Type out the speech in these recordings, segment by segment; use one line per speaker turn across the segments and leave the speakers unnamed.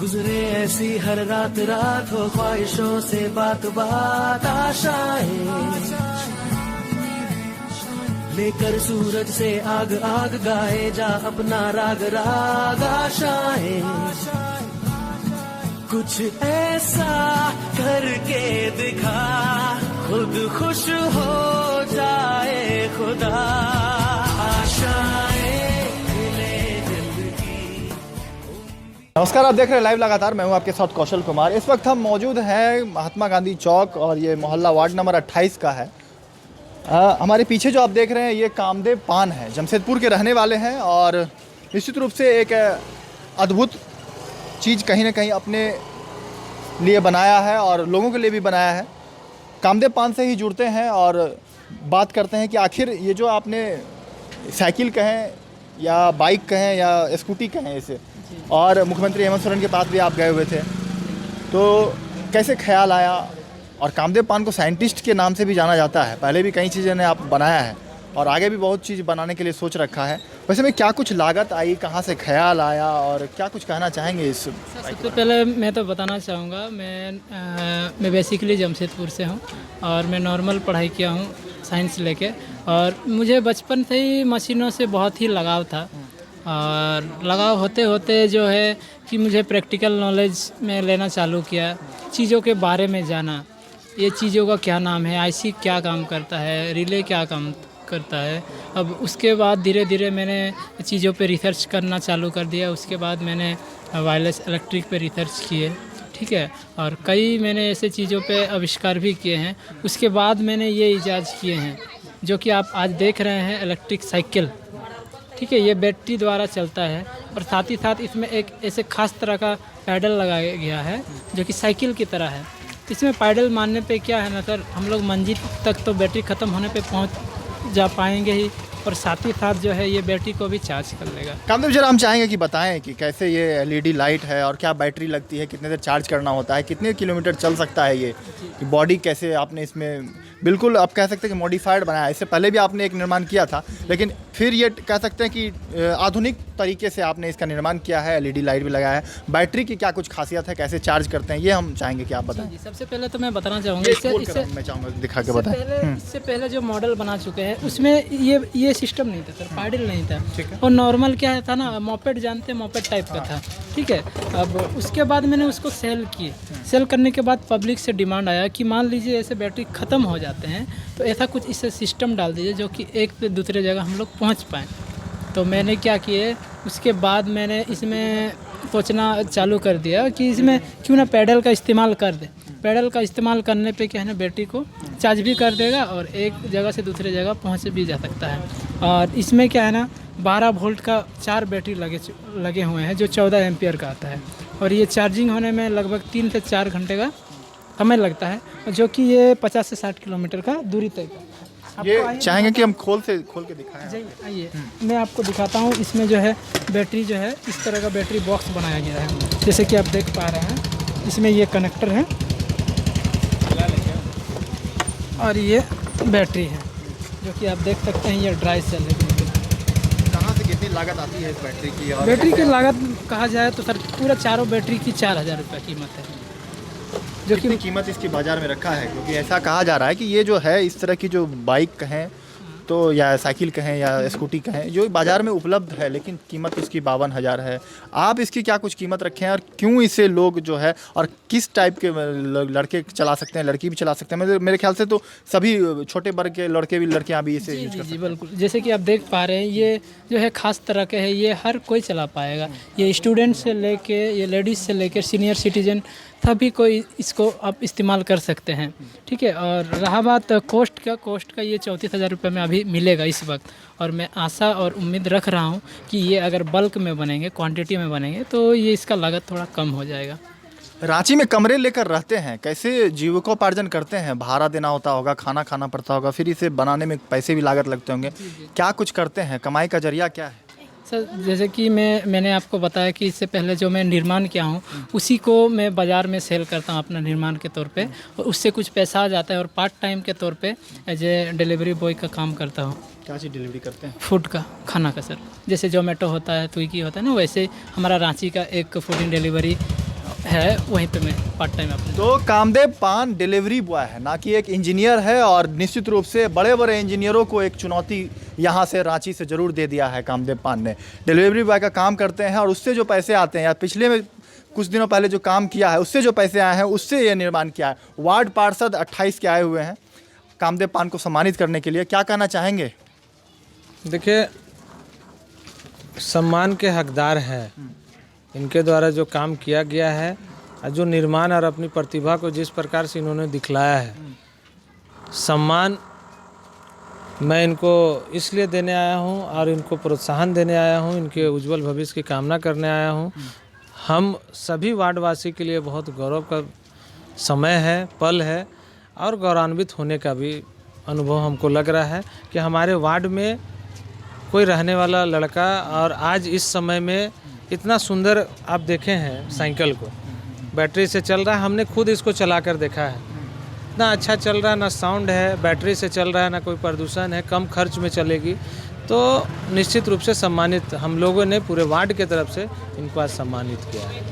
गुजरे ऐसी हर रात रात हो, ख्वाहिशों से बात बात आशाएं लेकर सूरज से आग आग गाए जा अपना राग राग आशाएं। कुछ ऐसा करके दिखा खुद खुश हो जाए खुदा।
नमस्कार, आप देख रहे हैं लाइव लगातार। मैं हूं आपके साथ कौशल कुमार। इस वक्त हम मौजूद हैं महात्मा गांधी चौक और ये मोहल्ला वार्ड नंबर 28 का है। हमारे पीछे जो आप देख रहे हैं ये कामदेव पान है, जमशेदपुर के रहने वाले हैं और निश्चित रूप से एक अद्भुत चीज़ कहीं ना कहीं अपने लिए बनाया है और लोगों के लिए भी बनाया है। कामदेव पान से ही जुड़ते हैं और बात करते हैं कि आखिर ये जो आपने साइकिल कहें या बाइक कहें या स्कूटी कहें इसे, और मुख्यमंत्री हेमंत सोरेन के पास भी आप गए हुए थे, तो कैसे ख्याल आया? और कामदेव पान को साइंटिस्ट के नाम से भी जाना जाता है। पहले भी कई चीज़ें ने आप बनाया है और आगे भी बहुत चीज़ बनाने के लिए सोच रखा है। वैसे में क्या कुछ लागत आई, कहाँ से ख्याल आया और क्या कुछ कहना चाहेंगे इस?
सबसे पहले मैं तो बताना चाहूँगा, मैं बेसिकली जमशेदपुर से हूँ और मैं नॉर्मल पढ़ाई किया हूँ साइंस लेके, और मुझे बचपन से ही मशीनों से बहुत ही लगाव था। और लगाव होते होते जो है कि मुझे प्रैक्टिकल नॉलेज में लेना चालू किया, चीज़ों के बारे में जाना, ये चीज़ों का क्या नाम है, आईसी क्या काम करता है, रिले क्या काम करता है। अब उसके बाद धीरे धीरे मैंने चीज़ों पे रिसर्च करना चालू कर दिया। उसके बाद मैंने वायरलेस इलेक्ट्रिक पे रिसर्च किए, ठीक है, और कई मैंने ऐसे चीज़ों पे आविष्कार भी किए हैं। उसके बाद मैंने ये ईजाद किए हैं जो कि आप आज देख रहे हैं, इलेक्ट्रिक साइकिल, ठीक है। ये बैटरी द्वारा चलता है और साथ ही साथ इसमें एक ऐसे खास तरह का पैडल लगाया गया है जो कि साइकिल की तरह है। इसमें पैडल मारने पे क्या है ना सर, हम लोग मंजिल तक तो बैटरी ख़त्म होने पे पहुंच जा पाएंगे ही, और साथ ही साथ जो है ये बैटरी को भी चार्ज कर लेगा।
कामदेव जरा हम चाहेंगे कि बताएं कि कैसे ये एलईडी लाइट है और क्या बैटरी लगती है, कितने देर चार्ज करना होता है, कितने किलोमीटर चल सकता है ये, बॉडी कैसे आपने इसमें बिल्कुल आप कह सकते हैं कि मॉडिफाइड बनाया है। इससे पहले भी आपने एक निर्माण किया था, लेकिन फिर ये कह सकते हैं कि आधुनिक तरीके से आपने इसका निर्माण किया है, एलईडी लाइट भी लगाया है। बैटरी की क्या कुछ खासियत है, कैसे चार्ज करते हैं, ये हम चाहेंगे कि आप बताएं।
जी, सबसे पहले तो मैं बताना चाहूँगा,
मैं चाहूँगा दिखा के बताएं।
इससे पहले जो मॉडल बना चुके हैं उसमें ये सिस्टम नहीं था सर, पैडल नहीं था, और नॉर्मल क्या था ना, मोपेड जानते हैं, मोपेड टाइप का था, ठीक है। अब उसके बाद मैंने उसको सेल किए। सेल करने के बाद पब्लिक से डिमांड आया कि मान लीजिए ऐसे बैटरी ख़त्म हो जाते हैं तो ऐसा कुछ इससे सिस्टम डाल दीजिए जो कि एक से दूसरे जगह हम लोग पहुंच पाएँ। तो मैंने क्या किए, उसके बाद मैंने इसमें सोचना चालू कर दिया कि इसमें क्यों ना पैडल का इस्तेमाल कर दे। पैडल का इस्तेमाल करने पे क्या है ना, बैटरी को चार्ज भी कर देगा और एक जगह से दूसरे जगह पहुंच भी जा सकता है। और इसमें क्या है ना, 12 वोल्ट का 4 बैटरी लगे हुए हैं जो 14 एम्पियर का आता है, और ये चार्जिंग होने में लगभग 3 से 4 घंटे का समय लगता है, जो कि ये 50 से 60 किलोमीटर का दूरी तय करता है।
ये चाहेंगे कि हम खोल के दिखाएं।
जी आइए, मैं आपको दिखाता हूँ। इसमें जो है बैटरी जो है इस तरह का बैटरी बॉक्स बनाया गया है, जैसे कि आप देख पा रहे हैं। इसमें ये कनेक्टर है और ये बैटरी है जो कि आप देख सकते हैं, ये ड्राई सेल है।
कहाँ से कितनी लागत आती है इस बैटरी की? और
बैटरी की लागत कहा जाए तो सर पूरा चारों बैटरी की 4000 रुपये कीमत है,
जो कि कीमत इसकी बाज़ार में रखा है, क्योंकि ऐसा कहा जा रहा है कि ये जो है इस तरह की जो बाइक कहें तो या साइकिल कहें या स्कूटी कहें जो बाज़ार में उपलब्ध है, लेकिन कीमत इसकी 52,000 है। आप इसकी क्या कुछ कीमत रखें और क्यों इसे लोग जो है, और किस टाइप के लड़के चला सकते हैं, लड़की भी चला सकते हैं? मेरे ख्याल से तो सभी छोटे वर्ग के लड़के भी लड़कियाँ भी इसे यूज कर सकते हैं।
जी बिल्कुल, जैसे कि आप देख पा रहे हैं, ये जो है ख़ास तरह के है, ये हर कोई चला पाएगा। ये स्टूडेंट से लेके, ये लेडीज़ से लेकर सीनियर सिटीजन सभी कोई इसको आप इस्तेमाल कर सकते हैं, ठीक है। और रहा बात कॉस्ट का ये 34,000 रुपये में अभी मिलेगा इस वक्त, और मैं आशा और उम्मीद रख रहा हूँ कि ये अगर बल्क में बनेंगे, क्वांटिटी में बनेंगे, तो ये इसका लागत थोड़ा कम हो जाएगा।
रांची में कमरे लेकर रहते हैं, कैसे जीविकोपार्जन करते हैं? भाड़ा देना होता होगा, खाना खाना पड़ता होगा, फिर इसे बनाने में पैसे भी लागत लगते होंगे। क्या कुछ करते हैं, कमाई का जरिया क्या है?
सर जैसे कि मैंने आपको बताया कि इससे पहले जो मैं निर्माण किया हूँ उसी को मैं बाज़ार में सेल करता हूँ अपना निर्माण के तौर पे, और उससे कुछ पैसा आ जाता है, और पार्ट टाइम के तौर पे एज ए डिलीवरी बॉय का काम करता हूँ।
क्या चीज़ डिलीवरी करते हैं?
फूड का, खाना का सर। जैसे जोमेटो होता है, स्विगी होता है ना, वैसे हमारा रांची का एक फूड इन डिलीवरी है, वहीं पे मैं पार्ट टाइम अपने।
तो कामदेव पान डिलीवरी बॉय है, ना कि एक इंजीनियर है, और निश्चित रूप से बड़े बड़े इंजीनियरों को एक चुनौती यहाँ से रांची से ज़रूर दे दिया है कामदेव पान ने। डिलीवरी बॉय का काम करते हैं और उससे जो पैसे आते हैं, या पिछले में कुछ दिनों पहले जो काम किया है उससे जो पैसे आए हैं उससे ये निर्माण किया है। वार्ड पार्षद 28 के आए हुए हैं कामदेव पान को सम्मानित करने के लिए, क्या कहना चाहेंगे?
देखिए, सम्मान के हकदार हैं। इनके द्वारा जो काम किया गया है और जो निर्माण और अपनी प्रतिभा को जिस प्रकार से इन्होंने दिखलाया है, सम्मान मैं इनको इसलिए देने आया हूं और इनको प्रोत्साहन देने आया हूं, इनके उज्जवल भविष्य की कामना करने आया हूं। हम सभी वार्डवासी के लिए बहुत गौरव का समय है, पल है, और गौरवान्वित होने का भी अनुभव हमको लग रहा है कि हमारे वार्ड में कोई रहने वाला लड़का, और आज इस समय में इतना सुंदर आप देखे हैं साइकिल को, बैटरी से चल रहा है। हमने खुद इसको चला कर देखा है, इतना अच्छा चल रहा है, ना साउंड है, बैटरी से चल रहा है, ना कोई प्रदूषण है, कम खर्च में चलेगी। तो निश्चित रूप से सम्मानित हम लोगों ने पूरे वार्ड के तरफ से इनको आज सम्मानित किया है।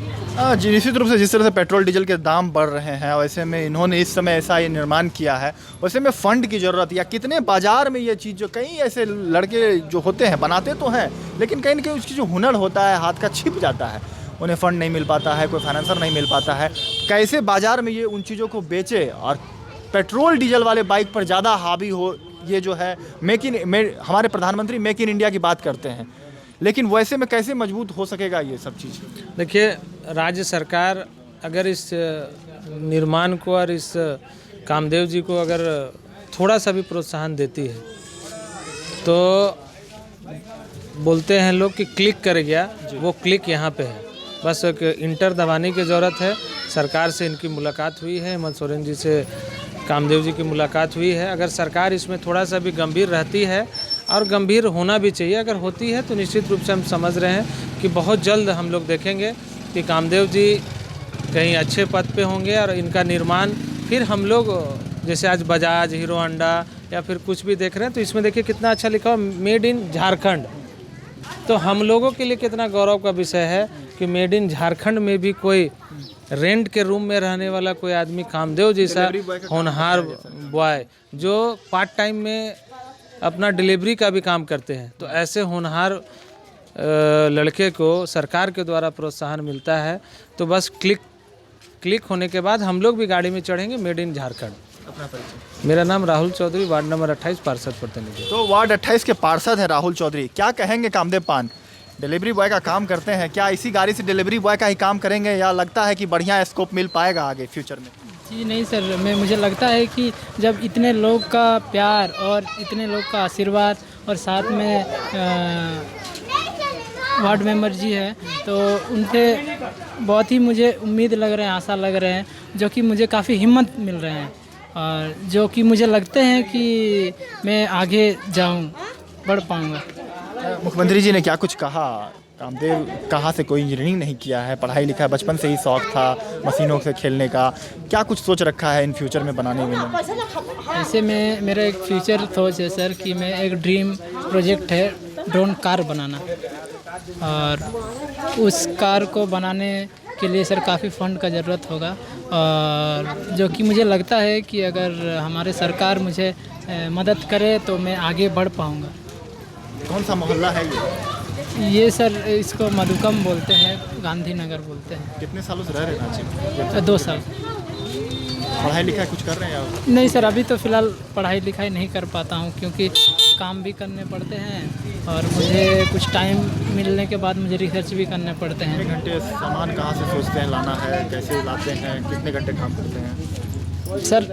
जी, निश्चित रूप से जिस तरह से पेट्रोल डीजल के दाम बढ़ रहे हैं, वैसे में इन्होंने इस समय ऐसा ये निर्माण किया है, वैसे में फंड की ज़रूरत, या कितने बाजार में ये चीज़, जो कई ऐसे लड़के जो होते हैं बनाते तो हैं, लेकिन कहीं ना कहीं उसकी जो हुनर होता है हाथ का छिप जाता है, उन्हें फ़ंड नहीं मिल पाता है, कोई फाइनेंसर नहीं मिल पाता है। कैसे बाज़ार में ये उन चीज़ों को बेचे और पेट्रोल डीजल वाले बाइक पर ज़्यादा हावी हो। ये जो है हमारे प्रधानमंत्री मेक इन इंडिया की बात करते हैं, लेकिन वैसे में कैसे मजबूत हो सकेगा ये सब चीज़?
देखिए, राज्य सरकार अगर इस निर्माण को और इस कामदेव जी को अगर थोड़ा सा भी प्रोत्साहन देती है, तो बोलते हैं लोग कि क्लिक कर गया, वो क्लिक यहाँ पे है। बस एक इंटर दबाने की ज़रूरत है। सरकार से इनकी मुलाकात हुई है, हेमंत सोरेन जी से कामदेव जी की मुलाकात हुई है। अगर सरकार इसमें थोड़ा सा भी गंभीर रहती है, और गंभीर होना भी चाहिए, अगर होती है तो निश्चित रूप से हम समझ रहे हैं कि बहुत जल्द हम लोग देखेंगे कि कामदेव जी कहीं अच्छे पद पे होंगे, और इनका निर्माण फिर हम लोग, जैसे आज बजाज, हीरो होंडा या फिर कुछ भी देख रहे हैं, तो इसमें देखिए कितना अच्छा लिखा हो, मेड इन झारखंड। तो हम लोगों के लिए कितना गौरव का विषय है कि मेड इन झारखंड में भी कोई रेंट के रूम में रहने वाला कोई आदमी कामदेव जैसा होनहार बॉय, जो पार्ट टाइम में अपना डिलीवरी का भी काम करते हैं, तो ऐसे होनहार लड़के को सरकार के द्वारा प्रोत्साहन मिलता है। तो बस क्लिक होने के बाद हम लोग भी गाड़ी में चढ़ेंगे, मेड इन झारखंड।
अपना परिचय?
मेरा नाम राहुल चौधरी, वार्ड नंबर 28, पार्षद प्रतिनिधि।
तो वार्ड 28 के पार्षद हैं राहुल चौधरी। क्या कहेंगे कामदेव पान, डिलीवरी बॉय का काम करते हैं, क्या इसी गाड़ी से डिलीवरी बॉय का ही काम करेंगे, या लगता है कि बढ़िया स्कोप मिल पाएगा आगे फ्यूचर में?
जी नहीं सर, मुझे लगता है कि जब इतने लोग का प्यार और इतने लोग का आशीर्वाद और साथ में वार्ड मेंबर जी हैं, तो उनसे बहुत ही मुझे उम्मीद लग रहे हैं, आशा लग रहे हैं, जो कि मुझे काफ़ी हिम्मत मिल रहे हैं, और जो कि मुझे लगते हैं कि मैं आगे जाऊं, बढ़ पाऊंगा।
मुख्यमंत्री जी ने क्या कुछ कहा? कामदेव कहाँ से कोई इंजीनियरिंग नहीं किया है, पढ़ाई लिखा है, बचपन से ही शौक था मशीनों से खेलने का, क्या कुछ सोच रखा है इन फ्यूचर में बनाने में?
ऐसे में मेरा एक फ्यूचर सोच है सर कि मैं एक ड्रीम प्रोजेक्ट है ड्रोन कार बनाना, और उस कार को बनाने के लिए सर काफ़ी फंड का ज़रूरत होगा, और जो कि मुझे लगता है कि अगर हमारे सरकार मुझे मदद करे तो मैं आगे बढ़ पाऊँगा।
कौन सा मोहल्ला है
ये सर, इसको मधुकम बोलते हैं, गांधीनगर बोलते हैं।
कितने सालों से रह रहे हैं रांची में?
2 साल।
पढ़ाई लिखाई कुछ कर रहे हैं या?
नहीं सर, अभी तो फ़िलहाल पढ़ाई लिखाई नहीं कर पाता हूँ, क्योंकि काम भी करने पड़ते हैं, और मुझे कुछ टाइम मिलने के बाद मुझे रिसर्च भी करने पड़ते हैं।
कितने घंटे सामान कहाँ से सोचते हैं लाना है, कैसे लाते हैं, कितने घंटे काम करते हैं?
सर,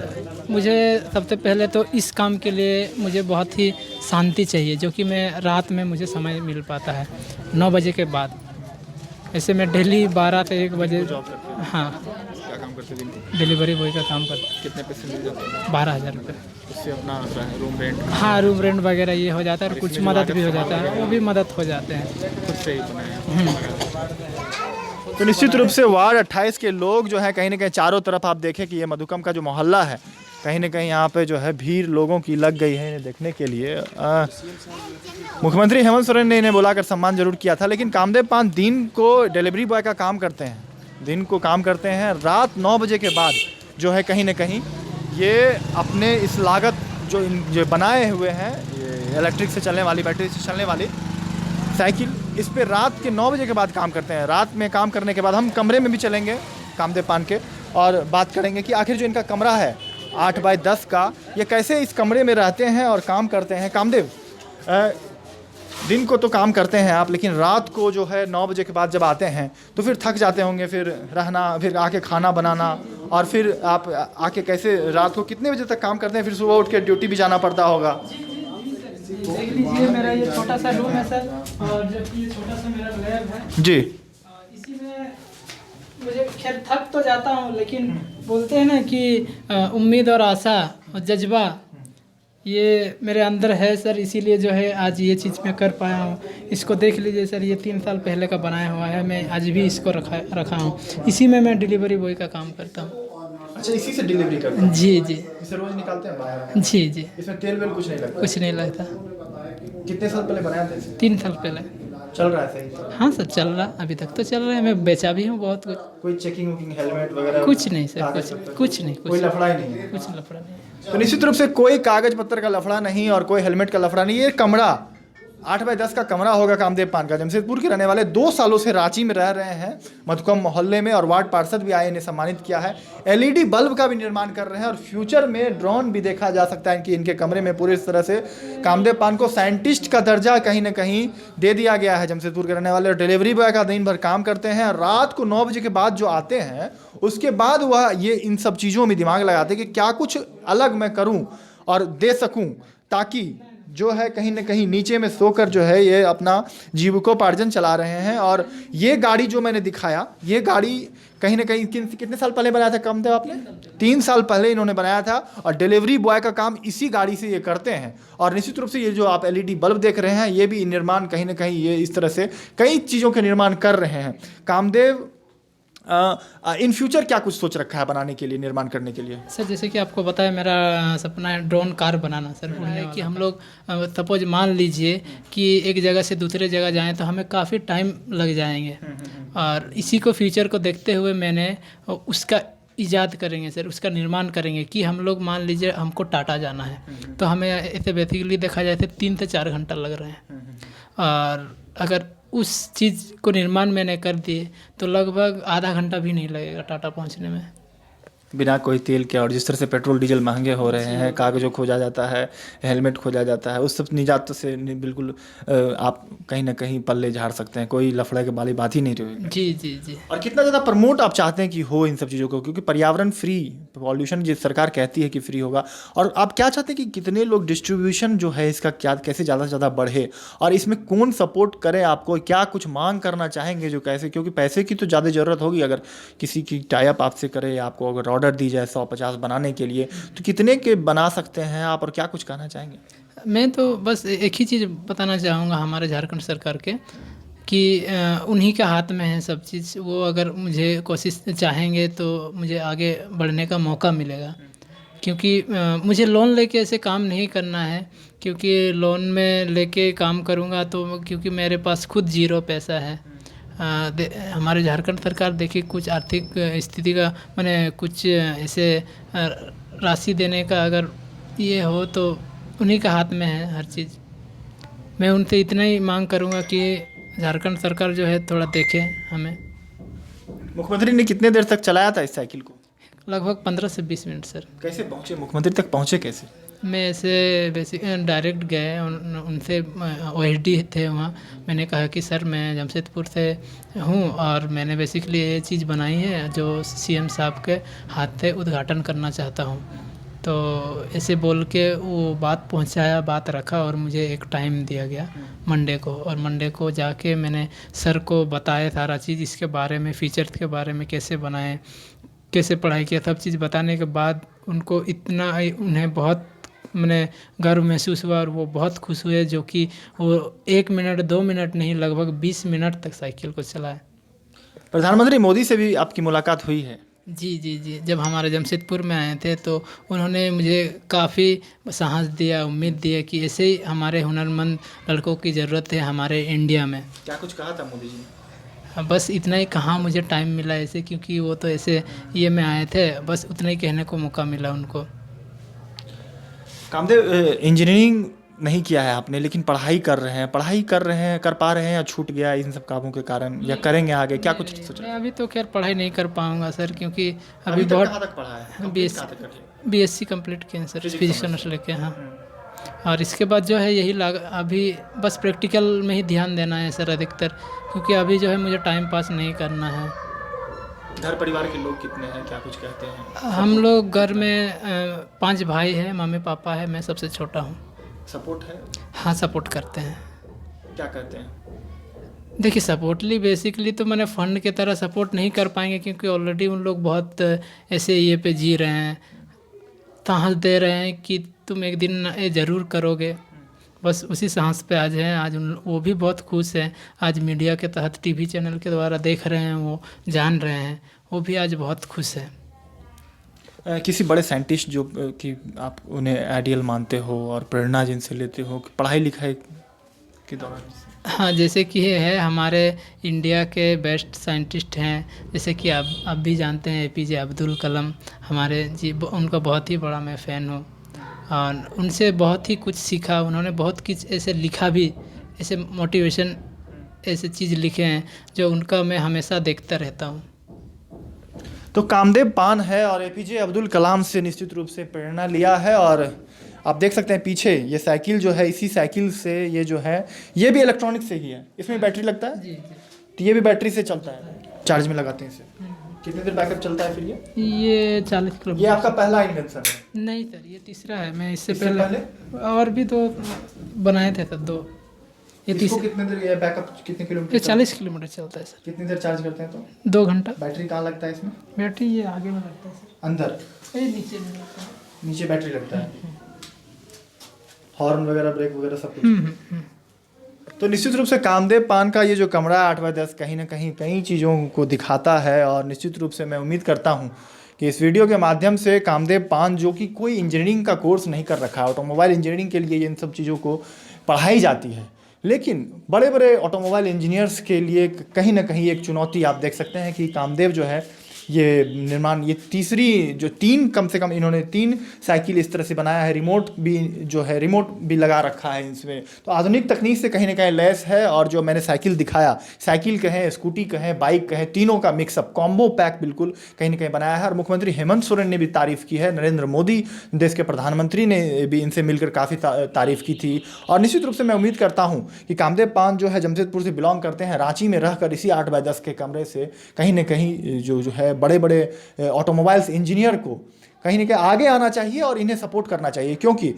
मुझे सबसे पहले तो इस काम के लिए मुझे बहुत ही शांति चाहिए, जो कि मैं रात में मुझे समय मिल पाता है 9 बजे के बाद। ऐसे मैं डेली 12 से 1 बजे। हाँ।
क्या काम करते दिन को?
डिलीवरी बॉय का काम करते।
कितने पैसे मिल जाते हैं?
12,000 रुपये।
उससे अपना रूम रेंट?
हाँ, रूम रेंट वगैरह ये हो जाता है, और कुछ मदद भी हो जाता है, वो भी मदद हो जाते हैं।
खुद से ही बनाए। तो निश्चित रूप से वार्ड 28 के लोग जो है, कहीं ना कहीं चारों तरफ आप देखें कि ये मधुकम का जो मोहल्ला है, कहीं ना कहीं यहाँ पे जो है भीड़ लोगों की लग गई है इन्हें देखने के लिए। मुख्यमंत्री हेमंत सोरेन ने इन्हें बुलाकर सम्मान जरूर किया था, लेकिन कामदेव पान दिन को डिलीवरी बॉय का काम करते हैं, दिन को काम करते हैं, रात 9 बजे के बाद जो है कहीं ना कहीं ये अपने इस लागत जो बनाए हुए हैं, ये इलेक्ट्रिक से चलने वाली, बैटरी से चलने वाली साइकिल, इस पे रात के 9 बजे के बाद काम करते हैं। रात में काम करने के बाद हम कमरे में भी चलेंगे कामदेव पान के और बात करेंगे कि आखिर जो इनका कमरा है 8 बाय 10 का, ये कैसे इस कमरे में रहते हैं और काम करते हैं। कामदेव, दिन को तो काम करते हैं आप, लेकिन रात को जो है 9 बजे के बाद जब आते हैं तो फिर थक जाते होंगे, फिर रहना, फिर आके खाना बनाना, और फिर आप आके कैसे रात को कितने बजे तक काम करते हैं, फिर सुबह उठ के ड्यूटी भी जाना पड़ता होगा।
देख लीजिए मेरा ये छोटा सा रूम है सर, और जबकि ये छोटा सा मेरा लैब है
जी।
इसी में मुझे खैर थक तो जाता हूँ, लेकिन बोलते हैं ना कि उम्मीद और आशा और जज्बा ये मेरे अंदर है सर, इसीलिए जो है आज ये चीज़ मैं कर पाया हूँ। इसको देख लीजिए सर, ये 3 साल पहले का बनाया हुआ है, मैं आज भी इसको रखा हूँ। इसी में मैं डिलीवरी बॉय का काम करता हूँ।
अच्छा, इसी से डिलीवरी करते हैं?
जी जी,
इसे रोज निकालते हैं बाहर?
जी जी।
इसमें तेल वेल कुछ नहीं लगता?
कुछ नहीं लगता।
कितने साल पहले बनाया था इसे?
3 साल पहले।
चल रहा है सही?
हाँ सर, चल रहा, अभी तक तो चल रहा है। मैं बेचा भी हूँ बहुत कुछ।
कोई चेकिंग वेकिंग, हेलमेट वगैरह?
कुछ नहीं सर, कुछ नहीं,
कोई लफड़ा ही नहीं है?
कुछ लफड़ा नहीं।
तो निश्चित रूप से कोई कागज पत्र का लफड़ा नहीं और कोई हेलमेट का लफड़ा नहीं। ये कमरा 8 बाय 10 का कमरा होगा कामदेव पान का। जमशेदपुर के रहने वाले 2 सालों से रांची में रह रहे हैं, मधुकम मोहल्ले में, और वार्ड पार्षद भी आए, इन्हें सम्मानित किया है। एलईडी बल्ब का भी निर्माण कर रहे हैं और फ्यूचर में ड्रोन भी देखा जा सकता है कि इनके कमरे में। पूरी तरह से कामदेव पान को साइंटिस्ट का दर्जा कहीं ना कहीं दे दिया गया है। जमशेदपुर के रहने वाले डिलीवरी बॉय का दिन भर काम करते हैं, रात को 9 बजे के बाद जो आते हैं उसके बाद वह ये इन सब चीज़ों में दिमाग लगाते हैं कि क्या कुछ अलग मैं करूं और दे सकूं, ताकि जो है कहीं ना कहीं नीचे में सोकर जो है ये अपना जीविकोपार्जन चला रहे हैं। और ये गाड़ी जो मैंने दिखाया, ये गाड़ी कहीं ना कहीं कितने साल पहले बनाया था कामदेव आपने? 3 साल पहले इन्होंने बनाया था, और डिलीवरी बॉय का काम इसी गाड़ी से ये करते हैं। और निश्चित रूप से ये जो आप एलईडी बल्ब देख रहे हैं, ये भी निर्माण कहीं ना कहीं ये इस तरह से कई चीज़ों के निर्माण कर रहे हैं। कामदेव इन फ्यूचर क्या कुछ सोच रखा है बनाने के लिए, निर्माण करने के लिए?
सर जैसे कि आपको बताया, मेरा सपना है ड्रोन कार बनाना सर। उड़ने कि हम लोग सपोज मान लीजिए कि एक जगह से दूसरे जगह जाएं तो हमें काफ़ी टाइम लग जाएंगे, और इसी को फ्यूचर को देखते हुए मैंने उसका ईजाद करेंगे सर, उसका निर्माण करेंगे। कि हम लोग मान लीजिए हमको टाटा जाना है तो हमें ऐसे बेसिकली देखा जाए तो 3 से 4 घंटा लग रहे हैं, और अगर उस चीज़ को निर्माण मैंने कर दिए तो लगभग आधा घंटा भी नहीं लगेगा टाटा पहुंचने में,
बिना कोई तेल के। और जिस तरह से पेट्रोल डीजल महंगे हो रहे हैं, कागज़ों खोजा जाता है, हेलमेट खोजा जाता है, उस सब निजात से बिल्कुल आप कहीं ना कहीं पल्ले झाड़ सकते हैं, कोई लफड़े के वाली बात ही नहीं रहेगी।
जी जी जी।
और कितना ज़्यादा प्रमोट आप चाहते हैं कि हो इन सब चीज़ों को, क्योंकि पर्यावरण फ्री, पॉल्यूशन जिस सरकार कहती है कि फ्री होगा, और आप क्या चाहते हैं कि कितने लोग डिस्ट्रीब्यूशन जो है इसका क्या कैसे ज़्यादा से ज़्यादा बढ़े, और इसमें कौन सपोर्ट करे आपको, क्या कुछ मांग करना चाहेंगे जो कैसे, क्योंकि पैसे की तो ज़्यादा ज़रूरत होगी। अगर किसी की टाइप आपसे करे, आपको अगर ऑर्डर दी जाए 150 बनाने के लिए, तो कितने के बना सकते हैं आप, और क्या कुछ कहना चाहेंगे?
मैं तो बस एक ही चीज़ बताना चाहूँगा हमारे झारखंड सरकार के, कि उन्हीं के हाथ में है सब चीज़। वो अगर मुझे कोशिश चाहेंगे तो मुझे आगे बढ़ने का मौका मिलेगा, क्योंकि मुझे लोन लेके ऐसे काम नहीं करना है, क्योंकि लोन में लेके काम करूँगा तो क्योंकि मेरे पास खुद 0 पैसा है। हमारे झारखंड सरकार देखिए कुछ आर्थिक स्थिति का मैंने कुछ ऐसे राशि देने का अगर ये हो तो उन्हीं के हाथ में है हर चीज़। मैं उनसे इतना ही मांग करूँगा कि झारखंड सरकार जो है थोड़ा देखे हमें।
मुख्यमंत्री ने कितने देर तक चलाया था इस साइकिल को?
लगभग 15 से 20 मिनट सर।
कैसे पहुँचे, मुख्यमंत्री तक पहुँचे कैसे?
मैं ऐसे बेसिक डायरेक्ट गए, उनसे OSD थे वहाँ। मैंने कहा कि सर मैं जमशेदपुर से हूँ और मैंने बेसिकली ये चीज़ बनाई है जो CM साहब के हाथ से उद्घाटन करना चाहता हूँ। तो ऐसे बोल के वो बात पहुँचाया, बात रखा, और मुझे एक टाइम दिया गया मंडे को, और मंडे को जाके मैंने सर को बताया सारा चीज़, इसके बारे में, फीचर्स के बारे में, कैसे बनाए, कैसे पढ़ाई किया, सब चीज़ बताने के बाद उनको इतना उन्हें बहुत मैंने गर्व महसूस हुआ, और वो बहुत खुश हुए, जो कि वो 1 मिनट 2 मिनट नहीं, लगभग 20 मिनट तक साइकिल को चलाए।
प्रधानमंत्री मोदी से भी आपकी मुलाकात हुई है?
जी जी जी। जब हमारे जमशेदपुर में आए थे तो उन्होंने मुझे काफ़ी साहस दिया, उम्मीद दिया कि ऐसे ही हमारे हुनरमंद लड़कों की ज़रूरत है हमारे इंडिया में।
क्या कुछ कहा था मोदी जी ने?
बस इतना ही कहाँ मुझे टाइम मिला ऐसे, क्योंकि वो तो ऐसे ये में आए थे, बस उतना ही कहने को मौका मिला उनको।
कामदेव, इंजीनियरिंग नहीं किया है आपने, लेकिन पढ़ाई कर रहे हैं, कर पा रहे हैं या छूट गया इन सब कामों के कारण, या करेंगे आगे, क्या कुछ सोच रहे
मैं अभी तो खैर पढ़ाई नहीं कर पाऊँगा सर, क्योंकि
हैं?
अभी
तक
बहुत
कहाँ तक पढ़ा है?
BSc कंप्लीट किए हैं सर, फिजिक्स ऑनर्स लेके। हाँ, और इसके बाद जो है यही अभी बस प्रैक्टिकल में ही ध्यान देना है सर अधिकतर, क्योंकि अभी जो है मुझे टाइम पास नहीं करना है।
घर परिवार के लोग कितने हैं, क्या कुछ कहते हैं?
हम लोग घर में 5 भाई हैं, मम्मी पापा है, मैं सबसे छोटा हूँ।
सपोर्ट है?
हाँ, सपोर्ट करते हैं।
क्या कहते हैं?
देखिए, सपोर्टली बेसिकली तो मैंने फ़ंड की तरह सपोर्ट नहीं कर पाएंगे, क्योंकि ऑलरेडी उन लोग बहुत ऐसे ये पे जी रहे हैं, साहस दे रहे हैं कि तुम एक दिन ये ज़रूर करोगे। बस उसी साहस पे आज हैं। आज वो भी बहुत खुश हैं। आज मीडिया के तहत TV चैनल के द्वारा देख रहे हैं, वो जान रहे हैं, वो भी आज बहुत खुश हैं।
किसी बड़े साइंटिस्ट जो कि आप उन्हें आइडियल मानते हो और प्रेरणा जिनसे लेते हो पढ़ाई लिखाई के दौरान?
हाँ, जैसे कि ये है, हमारे इंडिया के बेस्ट साइंटिस्ट हैं, जैसे कि आप भी जानते हैं APJ अब्दुल कलाम हमारे जी, उनका बहुत ही बड़ा मैं फ़ैन हूँ और उनसे बहुत ही कुछ सीखा। उन्होंने बहुत कुछ ऐसे लिखा भी, ऐसे मोटिवेशन ऐसे चीज़ लिखे हैं जो उनका मैं हमेशा देखता रहता हूँ।
तो कामदेव पान है और APJ अब्दुल कलाम से निश्चित रूप से प्रेरणा लिया है। और आप देख सकते हैं पीछे ये साइकिल जो है, इसी साइकिल से ये जो है, ये भी इलेक्ट्रॉनिक से ही है। इसमें बैटरी लगता है?
जी।
तो ये भी बैटरी से चलता है, चार्ज में लगाते हैं इसे। कितनी देर बैकअप चलता है फिर
ये 40 किलोमीटर।
ये आपका पहला इन्वेंशन है?
नहीं सर, ये तीसरा है। मैं इससे
इससे
पहले और भी 2 बनाए थे सर, 2। ये
इसको
तीसरा।
कितने देर, ये बैकअप कितने किलोमीटर?
ये 40 किलोमीटर चलता है सर।
कितनी देर चार्ज करते हैं तो?
2 घंटा।
बैटरी कहाँ लगता है इसमें?
बैटरी ये आगे में लगता है सर,
अंदर?
ये नीचे में लगता है।
नीचे बैटरी लगता है। हॉर्न वगैरह, ब्रेक वगैरह सब कुछ। तो निश्चित रूप से कामदेव पान का ये जो कमरा 8x10 कहीं ना कहीं कई चीज़ों को दिखाता है। और निश्चित रूप से मैं उम्मीद करता हूँ कि इस वीडियो के माध्यम से कामदेव पान, जो कि कोई इंजीनियरिंग का कोर्स नहीं कर रखा है, ऑटोमोबाइल इंजीनियरिंग के लिए इन सब चीज़ों को पढ़ाई जाती है, लेकिन बड़े बड़े ऑटोमोबाइल इंजीनियर्स के लिए कहीं ना कहीं एक चुनौती आप देख सकते हैं कि कामदेव जो है ये निर्माण, ये तीसरी जो 3 कम से कम इन्होंने 3 साइकिल इस तरह से बनाया है। रिमोट भी जो है, रिमोट भी लगा रखा है इसमें। तो आधुनिक तकनीक से कहीं ना कहीं लैस है। और जो मैंने साइकिल दिखाया, साइकिल कहें, स्कूटी कहें, बाइक कहें, तीनों का मिक्सअप, कॉम्बो पैक बिल्कुल कहीं ना कहीं बनाया है। और मुख्यमंत्री हेमंत सोरेन ने भी तारीफ़ की है, नरेंद्र मोदी देश के प्रधानमंत्री ने भी इनसे मिलकर काफ़ी तारीफ़ की थी। और निश्चित रूप से मैं उम्मीद करता हूँ कि कामदेव पान जो है जमशेदपुर से बिलोंग करते हैं, रांची में रहकर इसी 8x10 के कमरे से कहीं ना कहीं जो है बड़े बड़े ऑटोमोबाइल्स इंजीनियर को कहीं ना कहीं आगे आना चाहिए और इन्हें सपोर्ट करना चाहिए, क्योंकि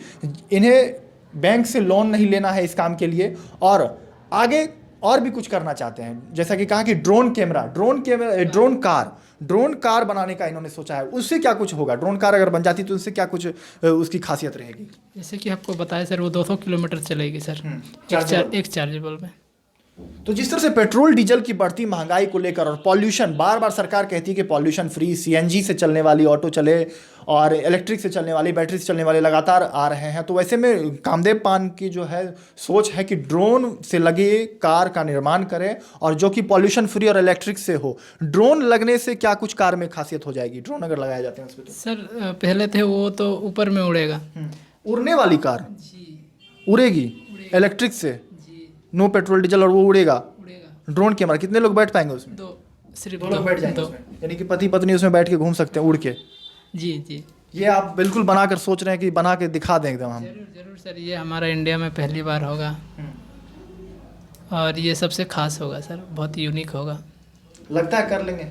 इन्हें बैंक से लोन नहीं लेना है इस काम के लिए, और आगे और भी कुछ करना चाहते हैं। जैसा कि कहा कि ड्रोन कार बनाने का इन्होंने सोचा है। उससे क्या कुछ होगा? ड्रोन कार अगर बन जाती तो उससे क्या कुछ उसकी खासियत रहेगी?
जैसे कि आपको बताया सर, वो 200 किलोमीटर चलेगी सर, एक चार्जेबल में।
तो जिस तरह से पेट्रोल डीजल की बढ़ती महंगाई को लेकर और पॉल्यूशन, बार बार सरकार कहती है कि पॉल्यूशन फ्री CNG से चलने वाली ऑटो चले और इलेक्ट्रिक से चलने वाली, बैटरी से चलने वाले लगातार आ रहे हैं। तो वैसे में कामदेव पान की जो है सोच है कि ड्रोन से लगे कार का निर्माण करें और जो कि पॉल्यूशन फ्री और इलेक्ट्रिक से हो। ड्रोन लगने से क्या कुछ कार में खासियत हो जाएगी, ड्रोन अगर लगाए जाते हैं उसमें? तो
सर पहले थे वो तो ऊपर में उड़ेगा।
उड़ने वाली कार उड़ेगी इलेक्ट्रिक से, नो पेट्रोल डीजल, और वो उड़ेगा। ड्रोन कैमरा, कितने लोग बैठ पाएंगे उसमें?
2, सिर्फ
2 लोग बैठ जाएंगे उसमें, यानी कि पति पत्नी उसमें बैठ के घूम सकते हैं उड़ के।
जी।
ये आप बिल्कुल बनाकर सोच रहे हैं कि बना के दिखा दें एकदम हम?
जरूर सर, ये हमारा इंडिया में पहली बार होगा और ये सबसे खास होगा सर, बहुत यूनिक होगा।
लगता है कर लेंगे?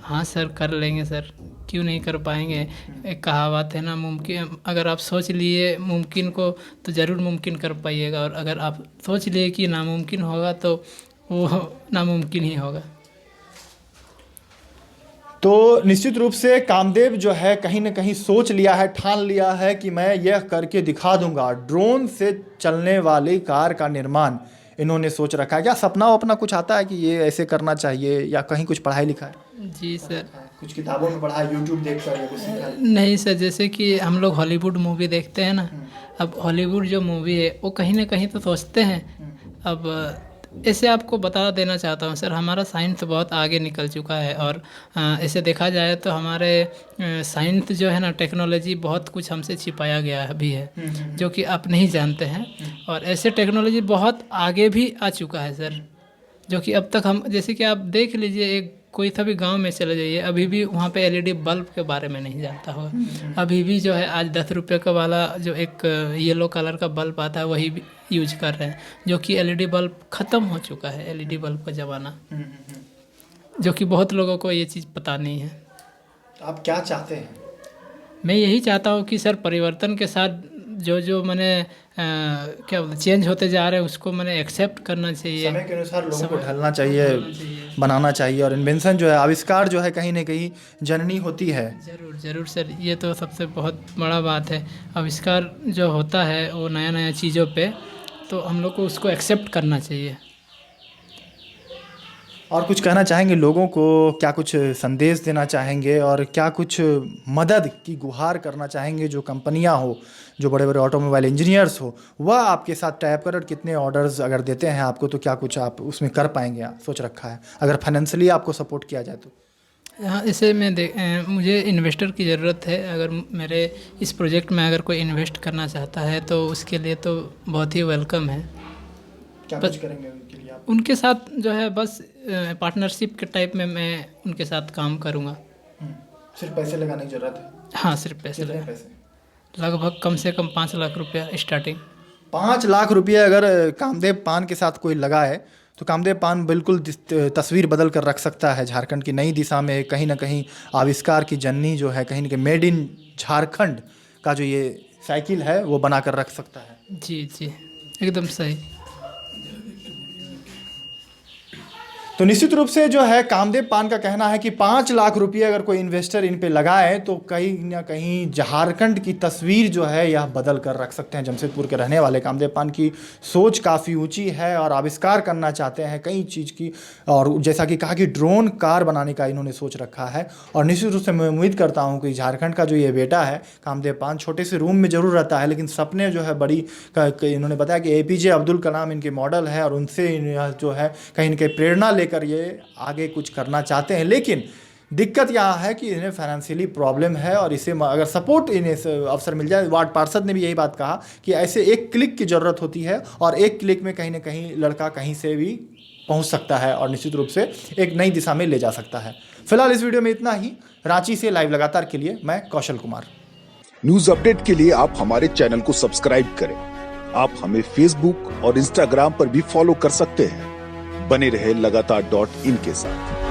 हाँ सर, कर लेंगे सर, क्यों नहीं कर पाएंगे। एक कहावत है ना, मुमकिन, अगर आप सोच लिए मुमकिन को तो ज़रूर मुमकिन कर पाइएगा, और अगर आप सोच लिए कि नामुमकिन होगा तो वो नामुमकिन ही होगा।
तो निश्चित रूप से कामदेव जो है कहीं ना कहीं सोच लिया है, ठान लिया है कि मैं यह करके दिखा दूंगा। ड्रोन से चलने वाली कार का निर्माण इन्होंने सोच रखा है। क्या सपना अपना कुछ आता है कि ये ऐसे करना चाहिए, या कहीं कुछ पढ़ाई लिखा है?
जी सर,
कुछ किताबों में पढ़ा है, यूट्यूब देख कर, या कुछ सीखा है?
नहीं सर, जैसे कि हम लोग हॉलीवुड मूवी देखते हैं ना, अब हॉलीवुड जो मूवी है वो कहीं ना कहीं तो सोचते हैं। अब ऐसे आपको बता देना चाहता हूँ सर, हमारा साइंस बहुत आगे निकल चुका है और ऐसे देखा जाए तो हमारे साइंस जो है ना, टेक्नोलॉजी बहुत कुछ हमसे छिपाया गया भी है जो कि आप नहीं जानते हैं। और ऐसे टेक्नोलॉजी बहुत आगे भी आ चुका है सर, जो कि अब तक हम, जैसे कि आप देख लीजिए, एक कोई सा भी गांव में चले जाइए, अभी भी वहाँ पे एलईडी बल्ब के बारे में नहीं जानता होगा। अभी भी जो है आज 10 रुपये का वाला जो एक येलो कलर का बल्ब आता है वही भी यूज कर रहे हैं, जो कि एलईडी बल्ब ख़त्म हो चुका है, एलईडी बल्ब का ज़माना, जो कि बहुत लोगों को ये चीज़ पता नहीं है।
आप क्या चाहते हैं?
मैं यही चाहता हूँ कि सर परिवर्तन के साथ जो मैंने क्या बोलते चेंज होते जा रहे हैं उसको मैंने एक्सेप्ट करना चाहिए,
समय के अनुसार लोगों को ढलना चाहिए, बनाना चाहिए। और इन्वेंशन जो है, आविष्कार जो है, कहीं ना कहीं जननी होती है।
ज़रूर ज़रूर सर, ये तो सबसे बहुत बड़ा बात है। आविष्कार जो होता है वो नया नया चीज़ों पे, तो हम लोग को उसको एक्सेप्ट करना चाहिए।
और कुछ कहना चाहेंगे लोगों को? क्या कुछ संदेश देना चाहेंगे और क्या कुछ मदद की गुहार करना चाहेंगे? जो कंपनियां हो, जो बड़े बड़े ऑटोमोबाइल इंजीनियर्स हो, वह आपके साथ टाइप कर, और कितने ऑर्डर्स अगर देते हैं आपको तो क्या कुछ आप उसमें कर पाएंगे, सोच रखा है, अगर फाइनेंशियली आपको सपोर्ट किया जाए तो?
हाँ, इसे मैं मुझे इन्वेस्टर की ज़रूरत है। अगर मेरे इस प्रोजेक्ट में अगर कोई इन्वेस्ट करना चाहता है तो उसके लिए तो बहुत ही वेलकम है।
क्या कुछ करेंगे उनके लिए आप?
उनके साथ जो है बस पार्टनरशिप के टाइप में मैं उनके साथ काम करूँगा।
सिर्फ पैसे लगाने की ज़रूरत है?
हाँ, सिर्फ पैसे
कितने
लगे,
पैसे?
लगभग कम से कम 5 लाख रुपया स्टार्टिंग।
5 लाख रुपये अगर कामदेव पान के साथ कोई लगा है तो कामदेव पान बिल्कुल तस्वीर बदल कर रख सकता है। झारखंड की नई दिशा में कहीं ना कहीं आविष्कार की जननी जो है, कहीं ना कहीं मेड इन झारखंड का जो ये साइकिल है वो बना कर रख सकता है।
जी जी, एकदम सही।
तो निश्चित रूप से जो है कामदेव पान का कहना है कि 5 लाख रुपये अगर कोई इन्वेस्टर इन पे लगाए तो कहीं ना कहीं झारखंड की तस्वीर जो है यह बदल कर रख सकते हैं। जमशेदपुर के रहने वाले कामदेव पान की सोच काफ़ी ऊंची है और आविष्कार करना चाहते हैं कई चीज़ की, और जैसा कि कहा कि ड्रोन कार बनाने का इन्होंने सोच रखा है। और निश्चित रूप से मैं उम्मीद करता हूँ कि झारखंड का जो ये बेटा है कामदेव पान, छोटे से रूम में ज़रूर रहता है लेकिन सपने जो है बड़ी, इन्होंने बताया कि APJ अब्दुल कलाम इनके मॉडल है और उनसे जो है कहीं ना कहीं प्रेरणा लेकर ये आगे कुछ करना चाहते हैं। लेकिन दिक्कत यहाँ है कि इन्हें फाइनेंशियली प्रॉब्लम है और इसे अगर सपोर्ट इन्हें अवसर मिल जाए, वार्ड पार्षद ने भी यही बात कहा कि ऐसे एक क्लिक की ज़रूरत होती है और एक क्लिक में कहीं ना कहीं लड़का कहीं से भी पहुँच सकता है और निश्चित रूप से एक नई दिशा में ले जा सकता है। फिलहाल इस वीडियो में इतना ही। रांची से लाइव लगातार के लिए मैं कौशल कुमार।
न्यूज अपडेट के लिए आप हमारे चैनल को सब्सक्राइब करें। आप हमें फेसबुक और इंस्टाग्राम पर भी फॉलो कर सकते हैं। बने रहे लगातार .in के साथ।